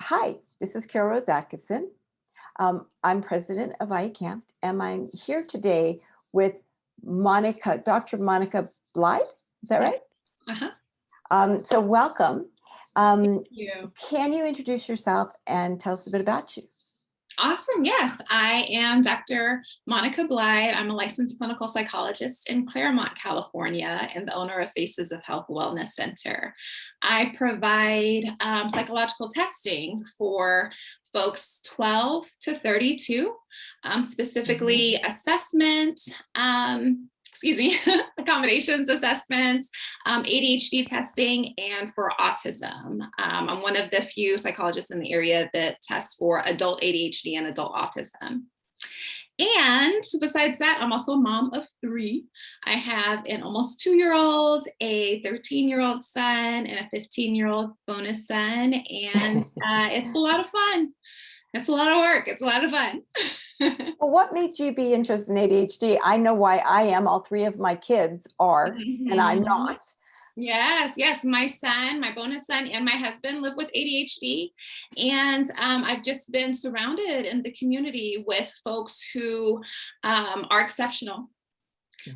Hi, this is Carol Rose Atkinson. I'm president of camft, and I'm here today with Dr. Monica Bleid. Is that Yeah. right? Uh-huh. So welcome. Thank Um, you. can you introduce yourself and tell us a bit about you? Awesome. Yes, I am Dr. Monica Bleid. I'm a licensed clinical psychologist in Claremont, California, and the owner of Faces of Health Wellness Center. I provide psychological testing for folks 12 to 32, specifically assessment, accommodations assessments, ADHD testing, and for autism. I'm one of the few psychologists in the area that tests for adult ADHD and adult autism. And besides that, I'm also a mom of 3. I have an almost 2-year-old, a 13-year-old son, and a 15-year-old bonus son. And it's a lot of fun. It's a lot of work. It's a lot of fun. Well, what made you be interested in ADHD? I know why I am. All 3 of my kids are, and I'm Mhm. not. Yes. My son, my bonus son, and my husband live with ADHD. And I've just been surrounded in the community with folks who are exceptional.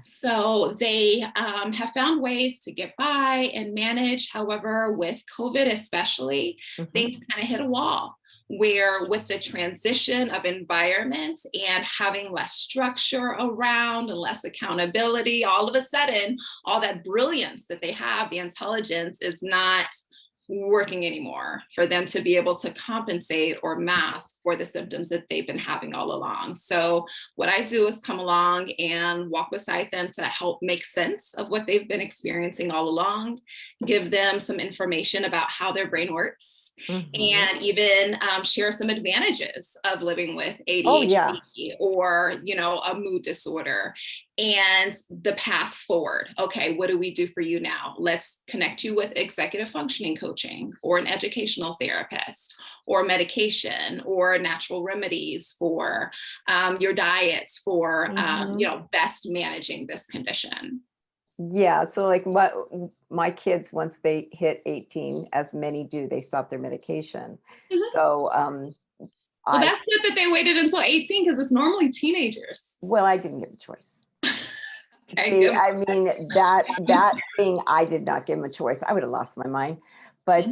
So they have found ways to get by and manage. However, with COVID especially, Mhm. things kind of hit a wall where with the transition of environments and having less structure around and less accountability, all of a sudden, all that brilliance that they have, the intelligence is not working anymore for them to be able to compensate or mask for the symptoms that they've been having all along. So what I do is come along and walk beside them to help make sense of what they've been experiencing all along, give them some information about how their brain works, Mhm. and even share some advantages of living with Oh, yeah. ADHD or, a mood disorder and the path forward. Okay, what do we do for you now? Let's connect you with executive functioning coaching or an educational therapist or medication or natural remedies for your diets for, Mhm. best managing this condition. Yeah, so like what my kids, once they hit 18, as many do, they stop their medication. Mhm. So Well, I that's good that they waited until 18 because it's normally teenagers. well, I didn't give a choice. Okay, See, good. I mean that thing, I did not give them a choice. I would have lost my mind. But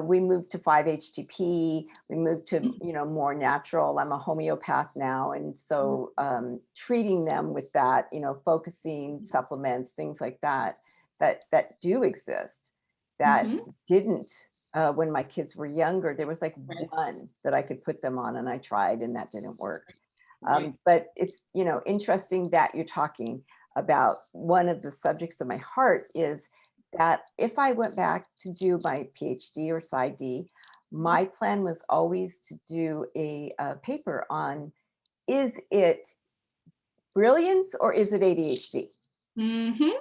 we moved to 5-HTP. We moved to more natural. I'm a homeopath now, and so treating them with that, focusing supplements, things like that, that do exist, that Mhm. didn't when my kids were younger. There was like Right, one that I could put them on, and I tried, and that didn't work. right. But it's interesting that you're talking about one of the subjects of my heart is that if I went back to do my PhD or PsyD, my plan was always to do a paper on, is it brilliance or is it ADHD? Mhm.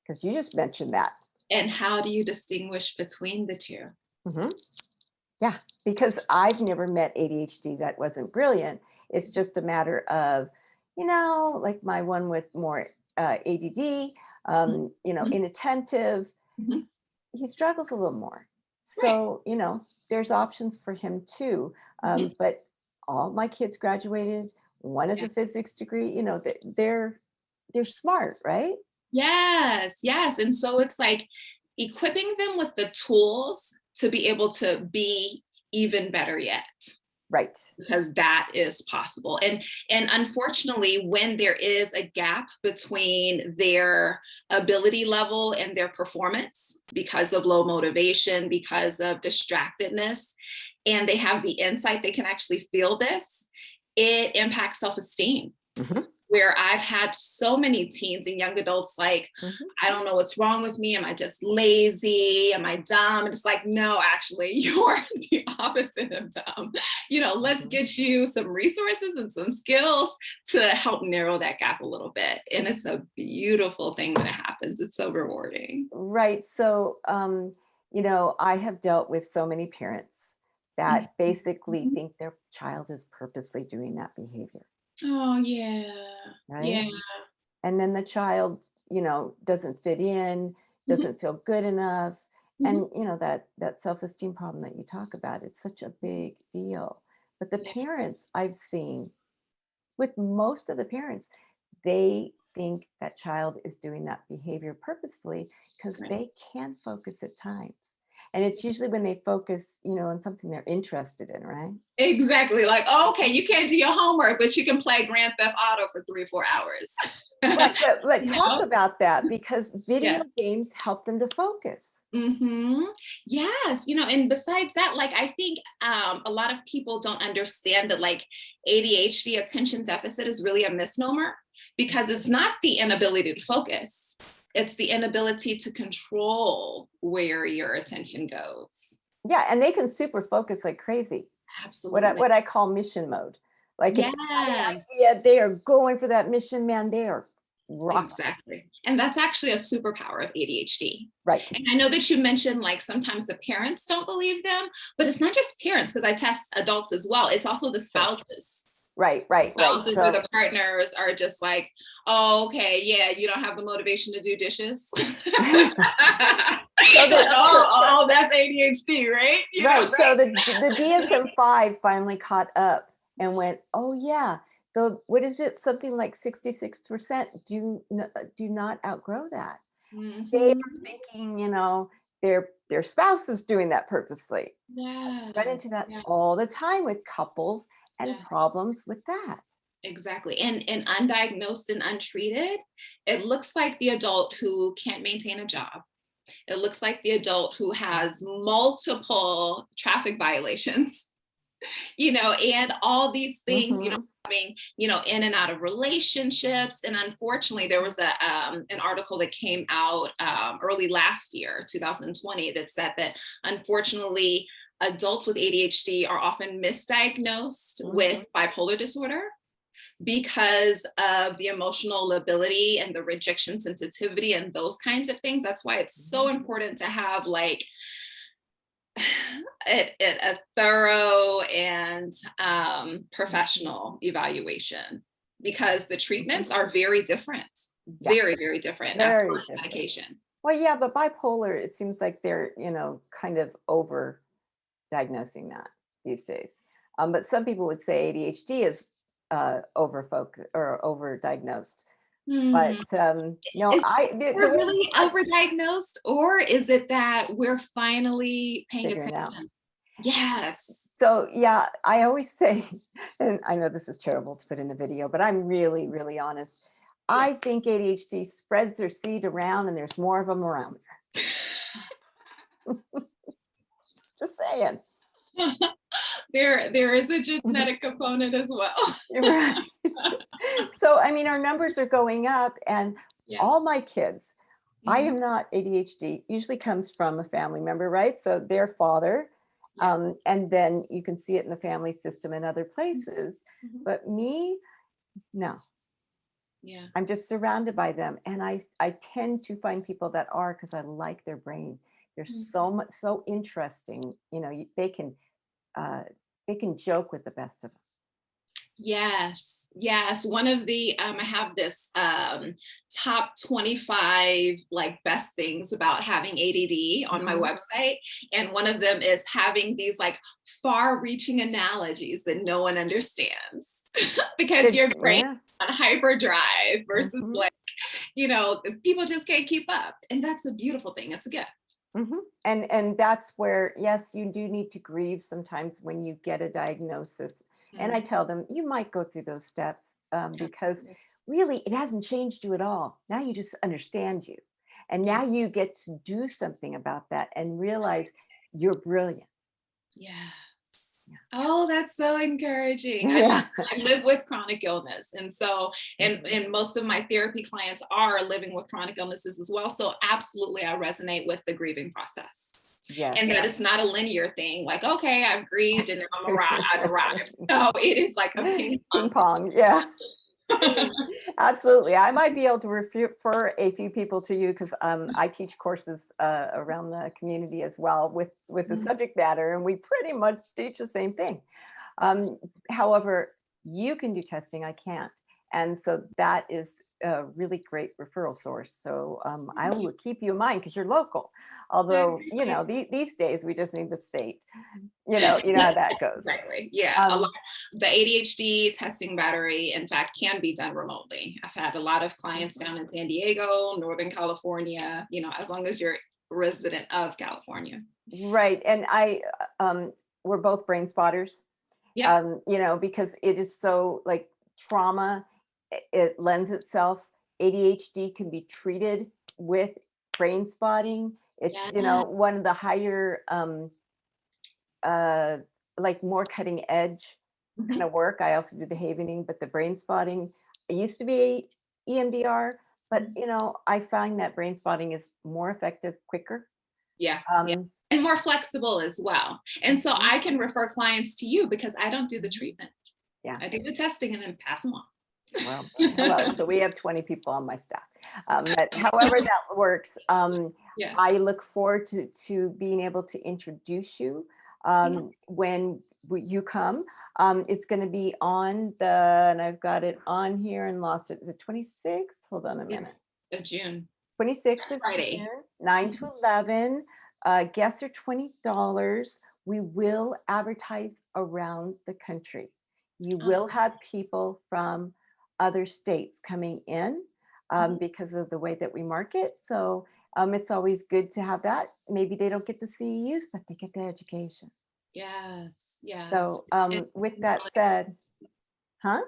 Because you just mentioned that. And how do you distinguish between the 2? Mhm. Yeah, because I've never met ADHD that wasn't brilliant. It's just a matter of, like my one with more ADD, Mhm, inattentive. mhm. He struggles a little more. Right. So, there's options for him too. Mhm. But all my kids graduated. One has Yeah. a physics degree. They're smart, right? Yes. And so it's like equipping them with the tools to be able to be even better yet, Right. because that is possible. And unfortunately, when there is a gap between their ability level and their performance because of low motivation, because of distractedness, and they have the insight, they can actually feel this, it impacts self-esteem. Hmm. Where I've had so many teens and young adults like, Hmm. I don't know what's wrong with me. Am I just lazy? Am I dumb? And it's like, no, actually, you're the opposite of dumb. Let's Hmm. get you some resources and some skills to help narrow that gap a little bit. And it's a beautiful thing when it happens. It's so rewarding. Right. So, I have dealt with so many parents that basically Mhm. think their child is purposely doing that behavior, Oh, yeah. right? Yeah. And then the child, doesn't fit in, Mhm. doesn't feel good enough. And you know, that self-esteem problem that you talk about, it's such a big deal. But the Yeah. parents I've seen, with most of the parents, they think that child is doing that behavior purposefully because Right. they can focus at times. And it's usually when they focus, you know, on something they're interested in, right? Exactly. Like, oh, okay, you can't do your homework, but you can play Grand Theft Auto for 3 or 4 hours. Right, but You talk know? about that because video Yeah. games help them to focus. Mm-hmm. Yes, and besides that, like I think a lot of people don't understand that like ADHD, attention deficit, is really a misnomer because it's not the inability to focus. It's the inability to control where your attention goes. Yeah, and they can super focus like crazy. Absolutely. What I call mission mode. Like if they have an Yes. idea, they are going for that mission, man. They are rocking. Exactly. And that's actually a superpower of ADHD. Right. And I know that you mentioned like sometimes the parents don't believe them, but it's not just parents because I test adults as well. It's also the Sure. spouses. Right. Spouses or So, the partners are just like, oh, okay, yeah, you don't have the motivation to do dishes. Like, oh, that's ADHD, right? right. So the DSM-5 finally caught up and went, oh yeah, what is it? Something like 66% do not outgrow that. They Mhm. are thinking, you know, their spouse is doing that purposely. Run Yes, into that yes, all the time with couples and yes. problems with that. Exactly. And undiagnosed and untreated, it looks like the adult who can't maintain a job. It looks like the adult who has multiple traffic violations, and all these things, Mhm. having, in and out of relationships. And unfortunately, there was an article that came out early last year, 2020, that said that unfortunately, adults with ADHD are often misdiagnosed with Mhm. bipolar disorder because of the emotional lability and the rejection sensitivity and those kinds of things. That's why it's so important to have like a thorough and professional evaluation because the treatments are very different, Yeah, very, very different as very first different. medication. Well, yeah, but bipolar, it seems like they're, you know, kind of over diagnosing that these days. But some people would say ADHD is over focus or over diagnosed. But Hmm. no, Is the we're way really I overdiagnosed, or is it that we're finally paying figure it out. attention? Yes. So yeah, I always say, and I know this is terrible to put in a video, but I'm really, really honest. Yeah. I think ADHD spreads their seed around and there's more of them around. Just saying. There is a genetic component as well. You're right. So, I mean, our numbers are going up, and Yeah. all my kids, I Mhm. am not ADHD, usually comes from a family member, right? So their father, Yeah. and then you can see it in the family system and other Mhm. places. Mhm. But me, no, Yeah. I'm just surrounded by them, and I tend to find people that are because I like their brain. They're Mhm. so much so interesting. You know, uh, they can joke with the best of them. Yes, yes. One of the I have this top 25 like best things about having ADD on my Mhm. website, and one of them is having these like far-reaching analogies that no one understands because Good, your brain yeah. on hyperdrive versus Mhm. like people just can't keep up, and that's a beautiful thing. It's a gift. And that's where, yes, you do need to grieve sometimes when you get a diagnosis. And I Mm, tell them you might go through those steps because absolutely. really it hasn't changed you at all. Now you just understand you, and Yeah. now you get to do something about that and realize you're brilliant. Yeah. Oh, that's so encouraging. I mean, Yeah. I live with chronic illness. And so, and, Mhm. and most of my therapy clients are living with chronic illnesses as well. So, absolutely, I resonate with the grieving process. Yes. And that it's not a linear thing, like, okay, I've grieved and then I've arrived. No, it is like a ping Ping pong. pong. Yeah. Absolutely. I might be able to refer a few people to you because I teach courses around the community as well with the Mhm. subject matter, and we pretty much teach the same thing. Um, However, you can do testing, I can't. And so that is a really great referral source. So I will keep you in mind because you're local. Although, these days we just need the state. You know how that goes. Exactly. Yeah. The ADHD testing battery, in fact, can be done remotely. I've had a lot of clients down in San Diego, Northern California, as long as you're a resident of California. Right. And we're both brain spotters, Yeah. because it is so like trauma, it lends itself. ADHD can be treated with brain spotting. It's, Yeah. one of the higher, uh, like more cutting edge kind Mhm. of work. I also do the havening, but the brain spotting, it used to be EMDR, but, Mhm. I find that brain spotting is more effective, quicker. Yeah. Yeah. Um, And more flexible as well. And so mhm, I can refer clients to you because I don't do the treatment. yeah. I do the testing and then pass them on. Well, hello. So we have 20 people on my staff. But however that works, Yeah. I look forward to being able to introduce you Yeah. when you come. It's going to be on and I've got it on here and lost it. Is it 26? Hold on a Yes. minute. Of June. 26th of Friday. June, 9 to Mhm. 11. Guests are $20. We will advertise around the country. You will Awesome. have people from other states coming in Mhm. because of the way that we market. So it's always good to have that. Maybe they don't get the CEUs, but they get the education. Yes. Yes. So And with that knowledge. said, huh?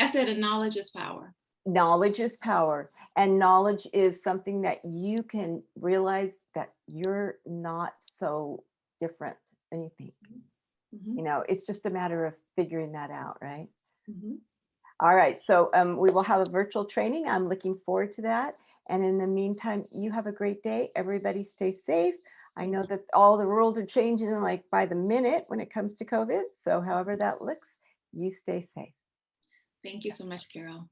I said, and knowledge is power. Knowledge is power, and knowledge is something that you can realize that you're not so different than you think. Mhm. It's just a matter of figuring that out, right? Mhm. All right, so we will have a virtual training. I'm looking forward to that. And in the meantime, you have a great day. Everybody stay safe. I Thank know you. that all the rules are changing like by the minute when it comes to COVID. So however that looks, you stay safe. Thank you so much, Carol.